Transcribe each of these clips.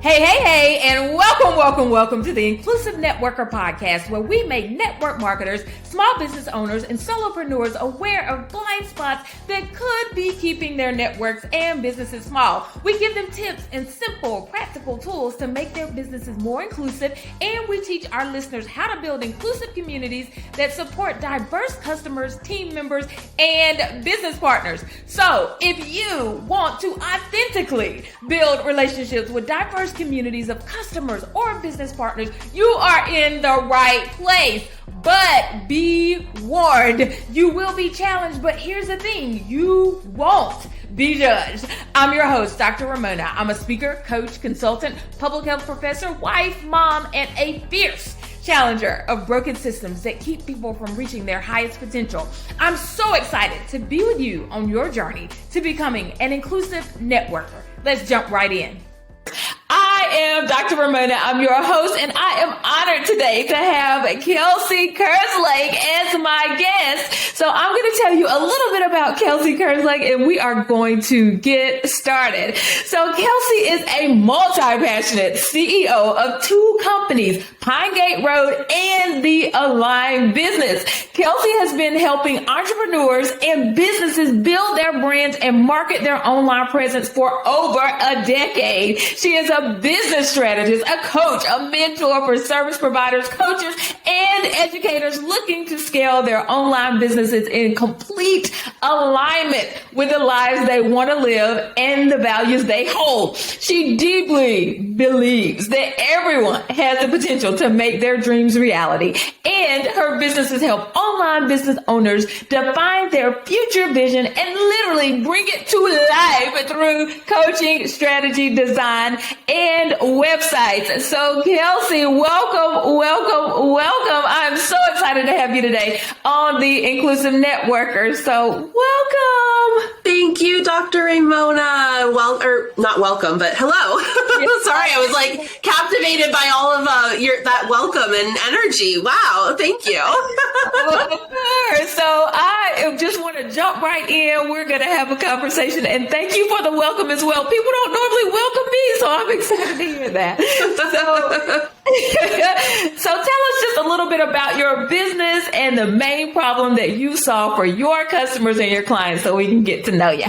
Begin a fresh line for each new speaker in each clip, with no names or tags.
Hey, and welcome to the Inclusive Networker podcast, where we make network marketers, small business owners, and solopreneurs aware of blind spots that could be keeping their networks and businesses small. We give them tips and simple, practical tools to make their businesses more inclusive, and we teach our listeners how to build inclusive communities that support diverse customers, team members, and business partners. So, if you want to authentically build relationships with diverse communities of customers or business partners, you are in the right place. But be warned, you will be challenged, but here's the thing, you won't be judged. I'm your host, Dr. Raymona. I'm a speaker, coach, consultant, public health professor, wife, mom, and a fierce challenger of broken systems that keep people from reaching their highest potential. I'm so excited to be with you on your journey to becoming an inclusive networker. Let's jump right in. I am Dr. Raymona. I'm your host, and I am honored today to have Kelsey Kerslake as my guest. So I'm going to tell you a little bit about Kelsey Kerslake, and we are going to get started. So Kelsey is a multi-passionate CEO of two companies, Pinegate Road and the Align Business. Kelsey has been helping entrepreneurs and businesses build their brands and market their online presence for over a decade. She is a business strategist, a coach, a mentor for service providers, coaches, and educators looking to scale their online businesses in complete alignment with the lives they want to live and the values they hold. She deeply believes that everyone has the potential to make their dreams reality, and her businesses help online business owners define their future vision and literally bring it to life through coaching, strategy, design, and websites. So Kelsey, welcome. I'm so excited to have you today on the Inclusive Networker. So welcome.
Thank you, Dr. Raymona. Not welcome, but hello. Sorry, I was like captivated by all of that welcome and energy. Wow, thank you.
So I just want to jump right in. We're going to have a conversation, and thank you for the welcome as well. People don't normally welcome me, so I'm excited to hear that. So tell us just a little bit about your business and the main problem that you solve for your customers and your clients so we can get to know you.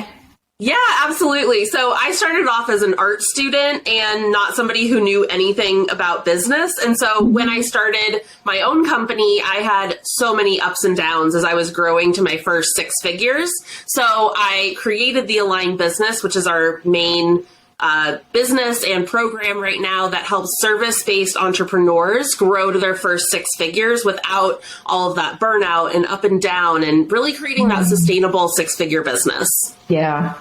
Yeah, absolutely. So I started off as an art student and not somebody who knew anything about business. And so when I started my own company, I had so many ups and downs as I was growing to my first six figures. So I created the Align Business, which is our main business and program right now that helps service-based entrepreneurs grow to their first six figures without all of that burnout and up and down, and really creating that sustainable six-figure business.
Yeah.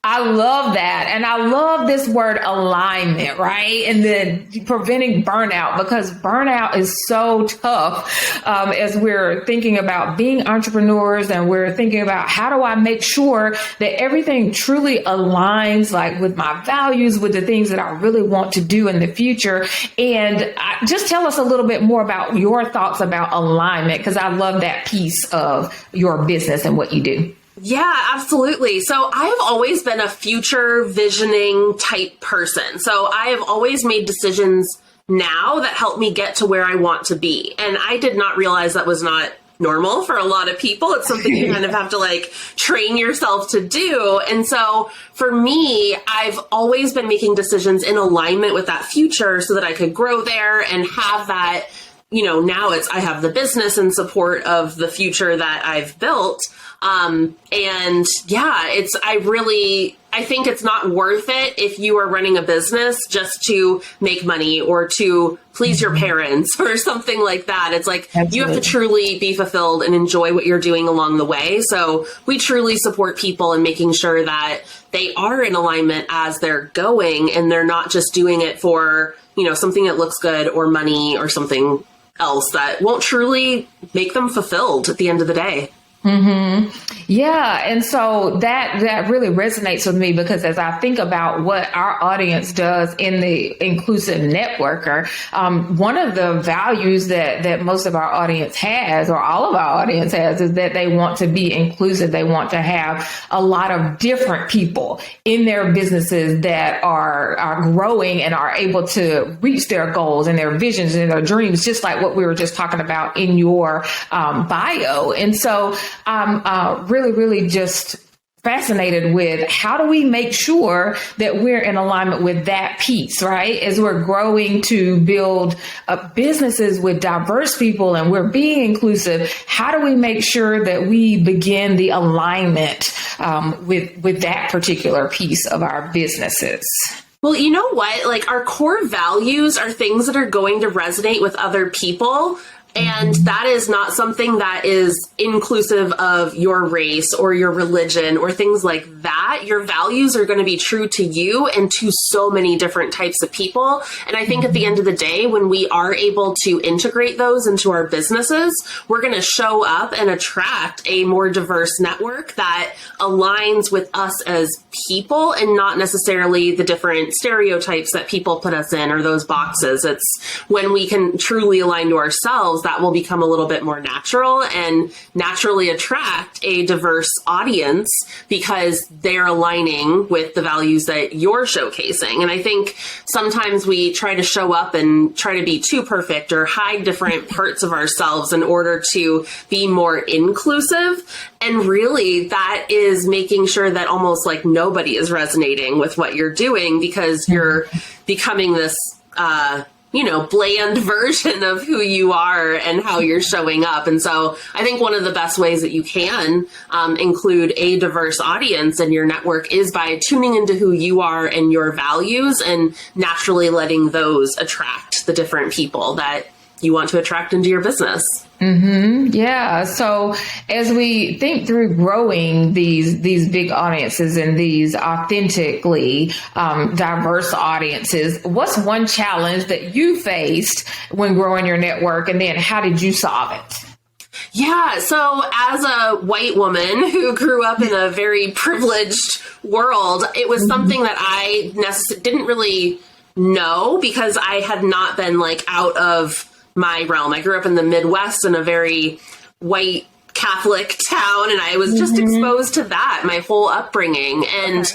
I love that. And I love this word alignment, right? And then preventing burnout, because burnout is so tough as we're thinking about being entrepreneurs, and we're thinking about how do I make sure that everything truly aligns like with my values, with the things that I really want to do in the future. And just tell us a little bit more about your thoughts about alignment, because I love that piece of your business and what you do.
Yeah, absolutely. So I have always been a future visioning type person. So I have always made decisions now that help me get to where I want to be. And I did not realize that was not normal for a lot of people. It's something you kind of have to like train yourself to do. And so for me, I've always been making decisions in alignment with that future so that I could grow there and have that, now I have the business in support of the future that I've built. And yeah, I think it's not worth it if you are running a business just to make money or to please your parents or something like that. It's like, absolutely, you have to truly be fulfilled and enjoy what you're doing along the way. So we truly support people in making sure that they are in alignment as they're going, and they're not just doing it for, something that looks good or money or something else that won't truly make them fulfilled at the end of the day.
Mm-hmm. Yeah. And so that really resonates with me, because as I think about what our audience does in the inclusive networker, one of the values that most of our audience has, or all of our audience has, is that they want to be inclusive. They want to have a lot of different people in their businesses that are growing and are able to reach their goals and their visions and their dreams, just like what we were just talking about in your bio. And so I'm really just fascinated with, how do we make sure that we're in alignment with that piece, right? As we're growing to build businesses with diverse people and we're being inclusive, how do we make sure that we begin the alignment with that particular piece of our businesses?
Well, you know what? Like, our core values are things that are going to resonate with other people. And that is not something that is inclusive of your race or your religion or things like that. Your values are going to be true to you and to so many different types of people. And I think at the end of the day, when we are able to integrate those into our businesses, we're going to show up and attract a more diverse network that aligns with us as people and not necessarily the different stereotypes that people put us in or those boxes. It's when we can truly align to ourselves that will become a little bit more natural and naturally attract a diverse audience, because they're aligning with the values that you're showcasing. And I think sometimes we try to show up and try to be too perfect or hide different parts of ourselves in order to be more inclusive. And really, that is making sure that almost like nobody is resonating with what you're doing, because you're becoming this, bland version of who you are and how you're showing up. And so I think one of the best ways that you can include a diverse audience in your network is by tuning into who you are and your values, and naturally letting those attract the different people that you want to attract into your business.
Yeah. So as we think through growing these big audiences and these authentically diverse audiences, what's one challenge that you faced when growing your network, and then how did you solve it?
Yeah. So as a white woman who grew up in a very privileged world, it was something that I didn't really know, because I had not been like out of my realm. I grew up in the Midwest in a very white Catholic town, and I was just exposed to that my whole upbringing. And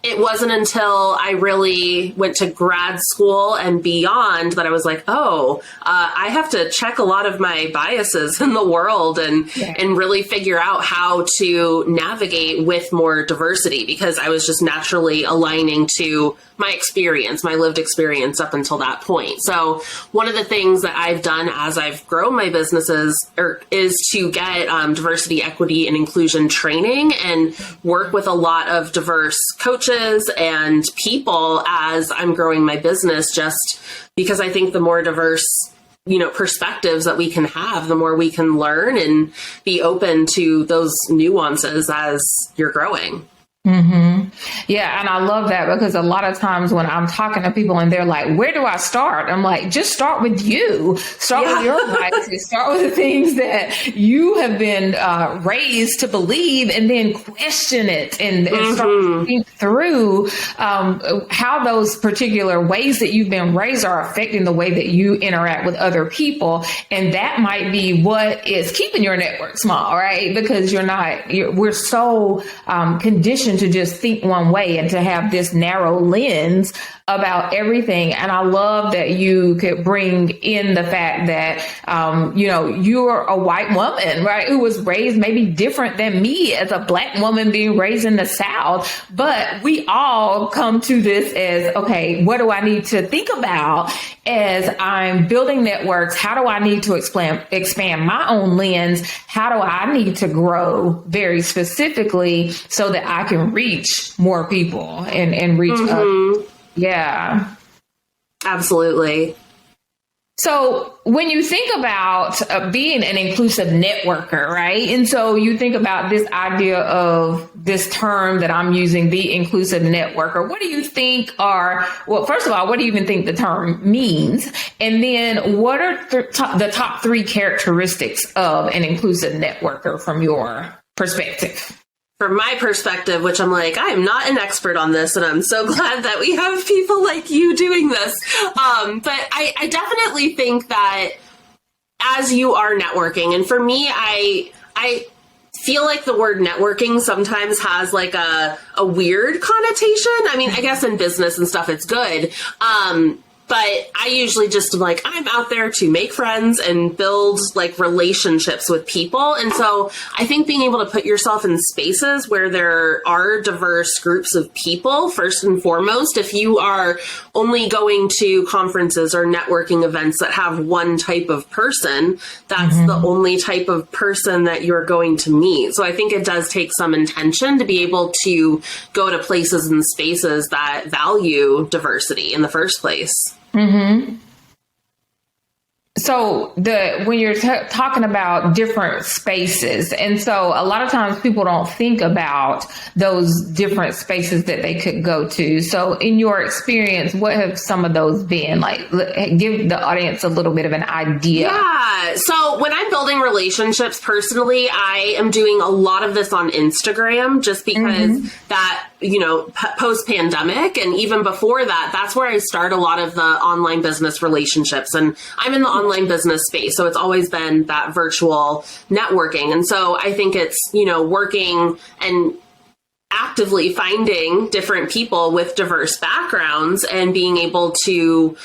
it wasn't until I really went to grad school and beyond that I was like, I have to check a lot of my biases in the world and really figure out how to navigate with more diversity, because I was just naturally aligning to my experience, my lived experience up until that point. So one of the things that I've done as I've grown my businesses is to get diversity, equity, and inclusion training and work with a lot of diverse coaches and people as I'm growing my business, just because I think the more diverse perspectives that we can have, the more we can learn and be open to those nuances as you're growing.
Yeah. And I love that, because a lot of times when I'm talking to people and they're like, where do I start? I'm like, just start with you. Start with your biases. Start with the things that you have been raised to believe, and then question it and start to think through how those particular ways that you've been raised are affecting the way that you interact with other people. And that might be what is keeping your network small, right? Because we're so conditioned to just think one way and to have this narrow lens about everything. And I love that you could bring in the fact that, you're a white woman, right, who was raised maybe different than me as a Black woman being raised in the South. But we all come to this as, okay, what do I need to think about as I'm building networks? How do I need to expand my own lens? How do I need to grow very specifically so that I can reach more people and reach up? Yeah, absolutely. So when you think about being an inclusive networker, right? And so you think about this idea of this term that I'm using, the inclusive networker. What do you think first of all, what do you even think the term means? And then what are the top 3 characteristics of an inclusive networker from your perspective?
from my perspective, which I'm like, I am not an expert on this, and I'm so glad that we have people like you doing this. But I definitely think that as you are networking, and for me, I feel like the word networking sometimes has like a weird connotation. I mean, I guess in business and stuff, it's good. But I usually just am like, I'm out there to make friends and build like relationships with people. And so I think being able to put yourself in spaces where there are diverse groups of people, first and foremost, if you are only going to conferences or networking events that have one type of person, that's the only type of person that you're going to meet. So I think it does take some intention to be able to go to places and spaces that value diversity in the first place.
Mm-hmm. So when you're talking about different spaces, and so a lot of times people don't think about those different spaces that they could go to. So in your experience, what have some of those been? Like, give the audience a little bit of an idea.
Yeah. So when I'm building relationships personally, I am doing a lot of this on Instagram just because that, post pandemic and even before that, that's where I start a lot of the online business relationships. And I'm in the online business space. So it's always been that virtual networking. And so I think it's, working and actively finding different people with diverse backgrounds and being able to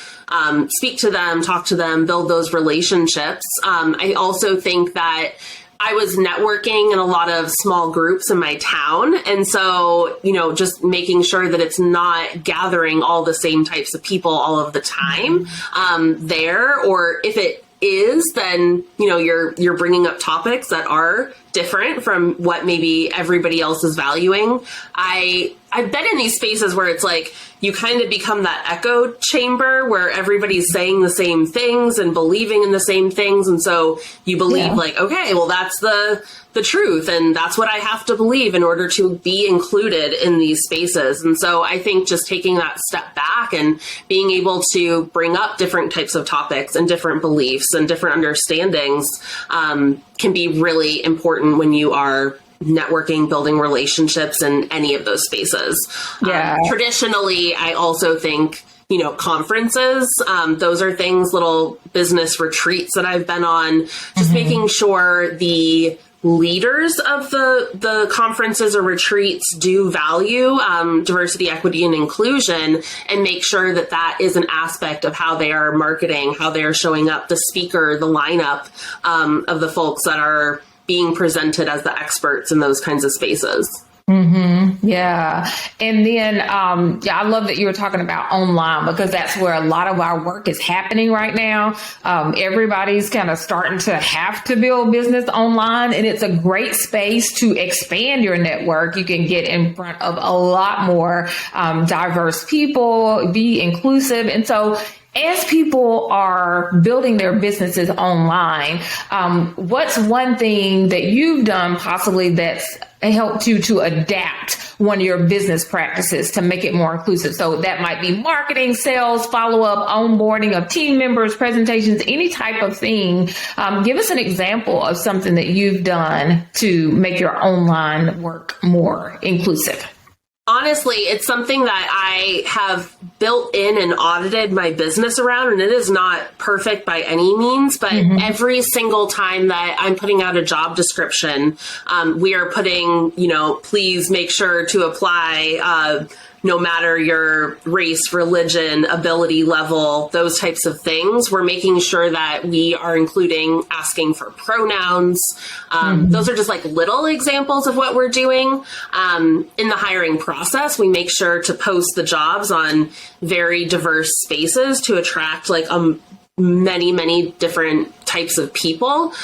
speak to them, talk to them, build those relationships. I also think that I was networking in a lot of small groups in my town. And so, just making sure that it's not gathering all the same types of people all of the time there, or if it is, then, you're bringing up topics that are different from what maybe everybody else is valuing. I've been in these spaces where it's like you kind of become that echo chamber where everybody's saying the same things and believing in the same things. And so you believe like, okay, well, that's the truth. And that's what I have to believe in order to be included in these spaces. And so I think just taking that step back and being able to bring up different types of topics and different beliefs and different understandings can be really important when you are networking, building relationships in any of those spaces. Traditionally, I also think, conferences, those are things, little business retreats that I've been on, just making sure the leaders of the conferences or retreats do value diversity, equity, and inclusion, and make sure that that is an aspect of how they are marketing, how they are showing up, the speaker, the lineup of the folks that are being presented as the experts in those kinds of spaces.
Yeah. And then, I love that you were talking about online because that's where a lot of our work is happening right now. Everybody's kind of starting to have to build business online, and it's a great space to expand your network. You can get in front of a lot more diverse people, be inclusive. And so as people are building their businesses online, what's one thing that you've done possibly that's helped you to adapt one of your business practices to make it more inclusive? So that might be marketing, sales, follow-up, onboarding of team members, presentations, any type of thing. Give us an example of something that you've done to make your online work more inclusive.
Honestly, it's something that I have built in and audited my business around, and it is not perfect by any means, but every single time that I'm putting out a job description, we are putting, please make sure to apply no matter your race, religion, ability level, those types of things. We're making sure that we are including asking for pronouns. Those are just like little examples of what we're doing. In the hiring process, we make sure to post the jobs on very diverse spaces to attract like many, many different types of people.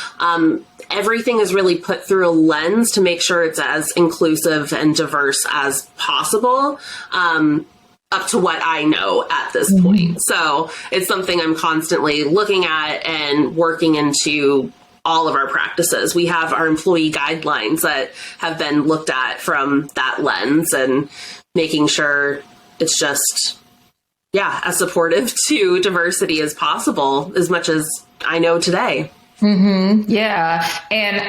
Everything is really put through a lens to make sure it's as inclusive and diverse as possible, up to what I know at this point. So it's something I'm constantly looking at and working into all of our practices. We have our employee guidelines that have been looked at from that lens and making sure it's just, as supportive to diversity as possible, as much as I know today.
Yeah. And,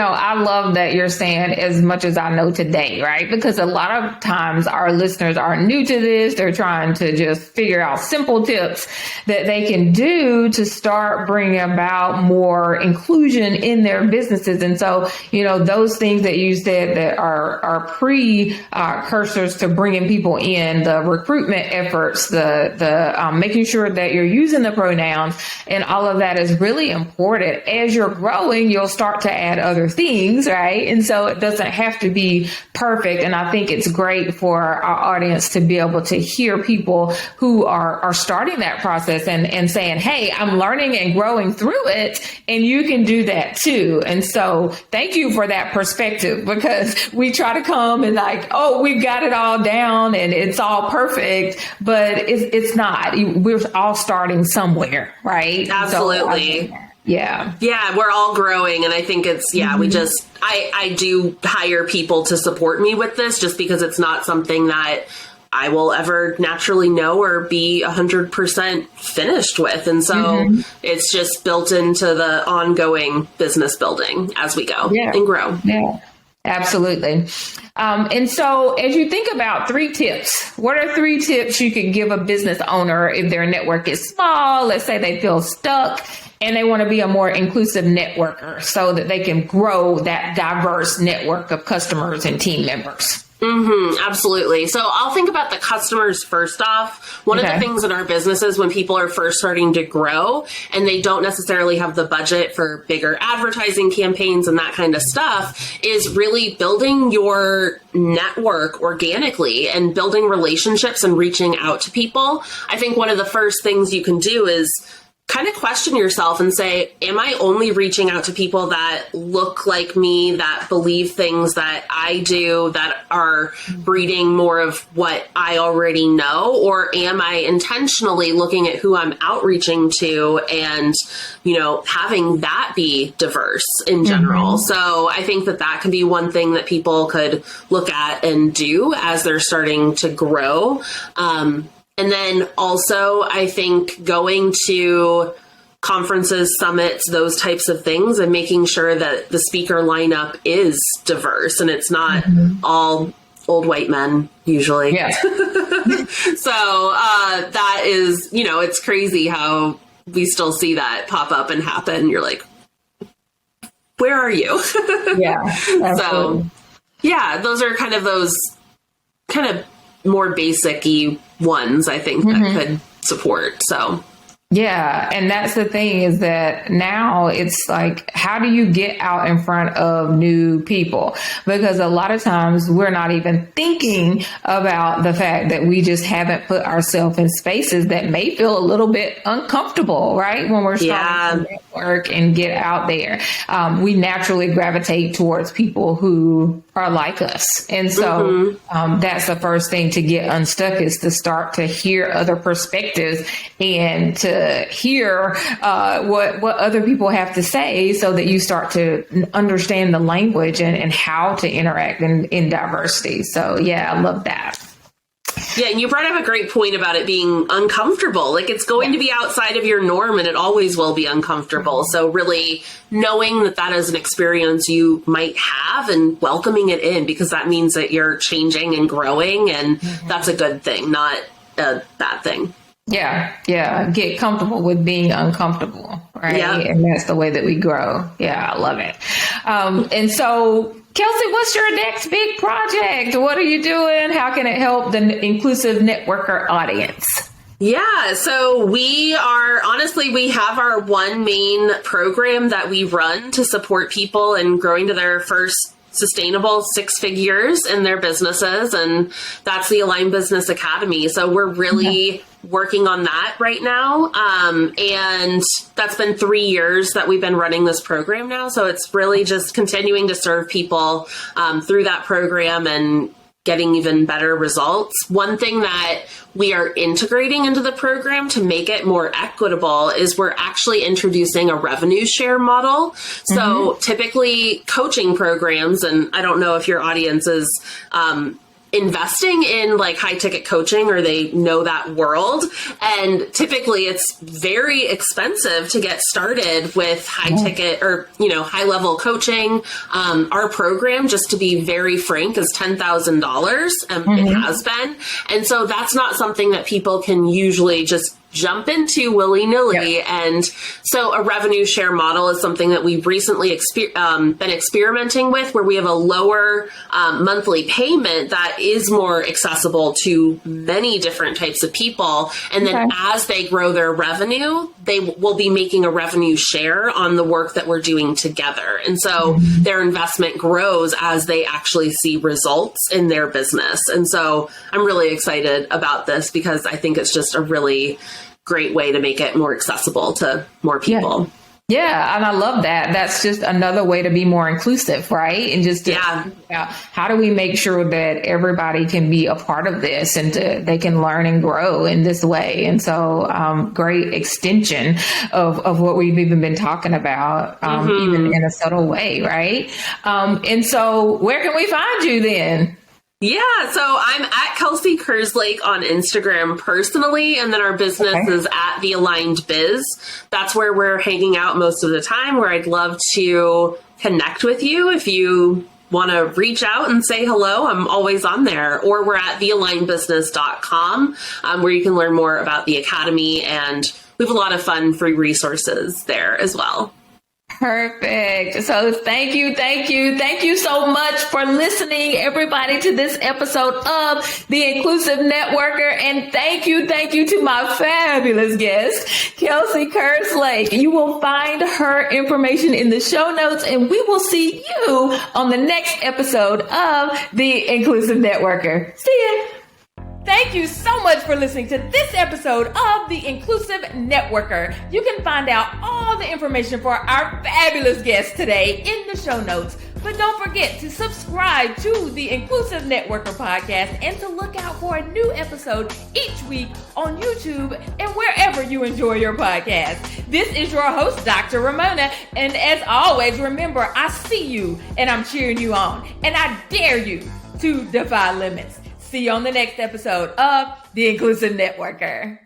I love that you're saying as much as I know today, right? Because a lot of times our listeners are new to this. They're trying to just figure out simple tips that they can do to start bringing about more inclusion in their businesses. And so, those things that you said that are precursors to bringing people in, the recruitment efforts, the making sure that you're using the pronouns, and all of that is really important. As you're growing, you'll start to add other things, right? And so it doesn't have to be perfect. And I think it's great for our audience to be able to hear people who are starting that process and saying, hey, I'm learning and growing through it, and you can do that too. And so thank you for that perspective, because we try to come and we've got it all down and it's all perfect, but it's not. We're all starting somewhere, right?
Absolutely.
So, yeah.
Yeah, we're all growing. And I think it's, I do hire people to support me with this, just because it's not something that I will ever naturally know or be 100% finished with. And so it's just built into the ongoing business building as we go and grow.
Yeah. Absolutely. And so as you think about 3 tips, what are 3 tips you could give a business owner if their network is small? Let's say they feel stuck and they want to be a more inclusive networker so that they can grow that diverse network of customers and team members.
Absolutely. So I'll think about the customers first off. One of the things in our businesses when people are first starting to grow and they don't necessarily have the budget for bigger advertising campaigns and that kind of stuff is really building your network organically and building relationships and reaching out to people. I think one of the first things you can do is kind of question yourself and say, am I only reaching out to people that look like me, that believe things that I do, that are breeding more of what I already know? Or am I intentionally looking at who I'm outreaching to and, having that be diverse in general? So I think that can be one thing that people could look at and do as they're starting to grow. And then also, I think going to conferences, summits, those types of things, and making sure that the speaker lineup is diverse and it's not all old white men usually. Yeah. So that is, it's crazy how we still see that pop up and happen. You're like, where are you?
Yeah. Absolutely.
So those are those more basic-y ones, I think, that could support. So
yeah. And that's the thing, is that now it's like, how do you get out in front of new people? Because a lot of times we're not even thinking about the fact that we just haven't put ourselves in spaces that may feel a little bit uncomfortable, right? When we're starting to network and get out there, we naturally gravitate towards people who are like us. And so that's the first thing to get unstuck, is to start to hear other perspectives and to hear what other people have to say, so that you start to understand the language and how to interact in diversity. So I love that.
Yeah, and you brought up a great point about it being uncomfortable. Like, it's going to be outside of your norm, and it always will be uncomfortable. So really knowing that is an experience you might have and welcoming it in, because that means that you're changing and growing, and that's a good thing, not a bad thing.
Yeah. Get comfortable with being uncomfortable, right? Yeah. And that's the way that we grow. Yeah, I love it. And so, Kelsey, what's your next big project? What are you doing? How can it help the inclusive networker audience?
Yeah, so we have our one main program that we run to support people in growing to their first sustainable 6 figures in their businesses, and that's the Align Business Academy. So we're really working on that right now, and that's been 3 years that we've been running this program now. So it's really just continuing to serve people through that program and getting even better results. One thing that we are integrating into the program to make it more equitable is we're actually introducing a revenue share model. So typically coaching programs, and I don't know if your audience is investing in like high ticket coaching, or they know that world. And typically it's very expensive to get started with high ticket or, high level coaching. Our program, just to be very frank, is $10,000. It has been. And so that's not something that people can usually just jump into willy-nilly. Yep. And so a revenue share model is something that we've recently been experimenting with, where we have a lower monthly payment that is more accessible to many different types of people. And then as they grow their revenue, they will be making a revenue share on the work that we're doing together. And so their investment grows as they actually see results in their business. And so I'm really excited about this, because I think it's just a really great way to make it more accessible to more people.
Yeah. And I love that. That's just another way to be more inclusive, right? And just how do we make sure that everybody can be a part of this and they can learn and grow in this way? And so great extension of what we've even been talking about, even in a subtle way, right? And so where can we find you then?
Yeah, so I'm at Kelsey Kerslake on Instagram personally, and then our business is at The Aligned Biz. That's where we're hanging out most of the time, where I'd love to connect with you. If you want to reach out and say hello, I'm always on there. Or we're at thealignedbusiness.com, where you can learn more about the Academy, and we have a lot of fun free resources there as well.
Perfect. So thank you so much for listening, everybody, to this episode of The Inclusive Networker. And thank you to my fabulous guest, Kelsey Kerslake. You will find her information in the show notes, and we will see you on the next episode of The Inclusive Networker. See ya. Thank you so much for listening to this episode of The Inclusive Networker. You can find out all the information for our fabulous guest today in the show notes. But don't forget to subscribe to the Inclusive Networker podcast and to look out for a new episode each week on YouTube and wherever you enjoy your podcast. This is your host, Dr. Raymona. And as always, remember, I see you and I'm cheering you on. And I dare you to defy limits. See you on the next episode of The Inclusive Networker.